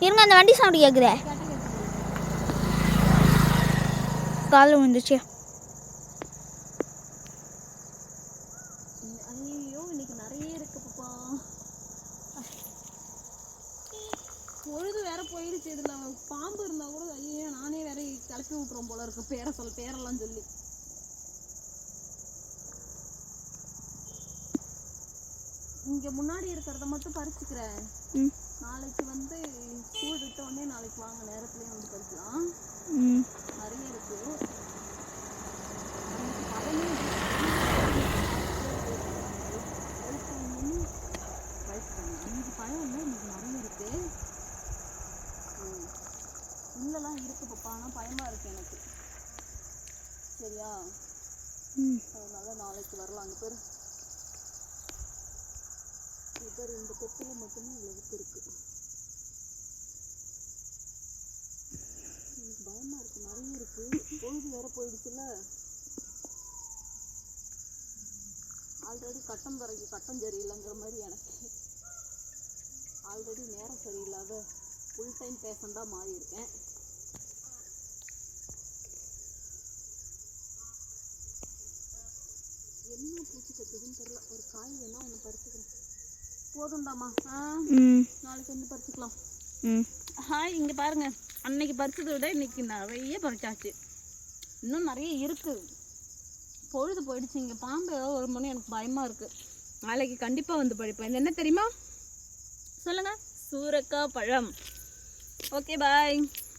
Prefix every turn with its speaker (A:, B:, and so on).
A: இருங்க, அந்த வண்டி சவுண்டு கேட்குதே. காலில் விழுந்துச்சு.
B: ஐயோ இன்னைக்கு நிறைய இருக்கு பாப்பா. பொழுது வேற போயிடுச்சு. இதுல பாம்பு இருந்தா கூட ஐயோ நானே வேற கிளப்பி விட்டுறோம் போல இருக்கு. பேரெல்லாம் சொல்லி இங்க முன்னாடி இருக்கிறத மட்டும் பறிச்சுக்கிறேன். நாளைக்கு வந்து ஸ்கூல் விட்ட உடனே நாளைக்கு வாங்க, நேரத்துலயே வந்து பறிக்கலாம். நிறைய இருக்கு. அன்னைக்கு பழம் இல்லை, இன்னைக்கு நிறைய இருக்கு. உள்ளலாம் இருக்கு பாப்பா, ஆனா பயமா இருக்கு எனக்கு. சரியா, அதனால நாளைக்கு வரலாம். அங்க பேர் இந்த கொத்துல மட்டுமே இவ்வளவுக்கு இருக்கு. எனக்கு பயமா இருக்கு, நிறைய இருக்கு. பொழுது வேற போயிடுச்சுல. ஆல்ரெடி கட்டம் சரியில்லைங்கிற மாதிரி எனக்கு ஆல்ரெடி நேரம் சரியில்லாத ஃபுல் டைம் பேஷண்டாக மாறி இருக்கேன். என்ன பூச்சி கட்டுதுன்னு தெரியல. ஒரு காய் வேணா ஒன்று பறிச்சுக்கிறேன். போதும்டாமா. நாளைக்கு வந்து பறிச்சுக்கலாம். ஹாய், இங்கே பாருங்க, அன்னைக்கு பறிச்சதை விட இன்னைக்கு நிறைய பறிச்சாச்சு. இன்னும் நிறைய இருக்கு. பொழுது போயிடுச்சு. இங்கே பாம்பு ஏதாவது ஒரு மணி எனக்கு பயமாக இருக்குது. நாளைக்கு கண்டிப்பாக வந்து பறிப்பேன். இது என்ன தெரியுமா சொல்லுங்கள்? சூரக்காய் பழம். ஓகே, பாய்.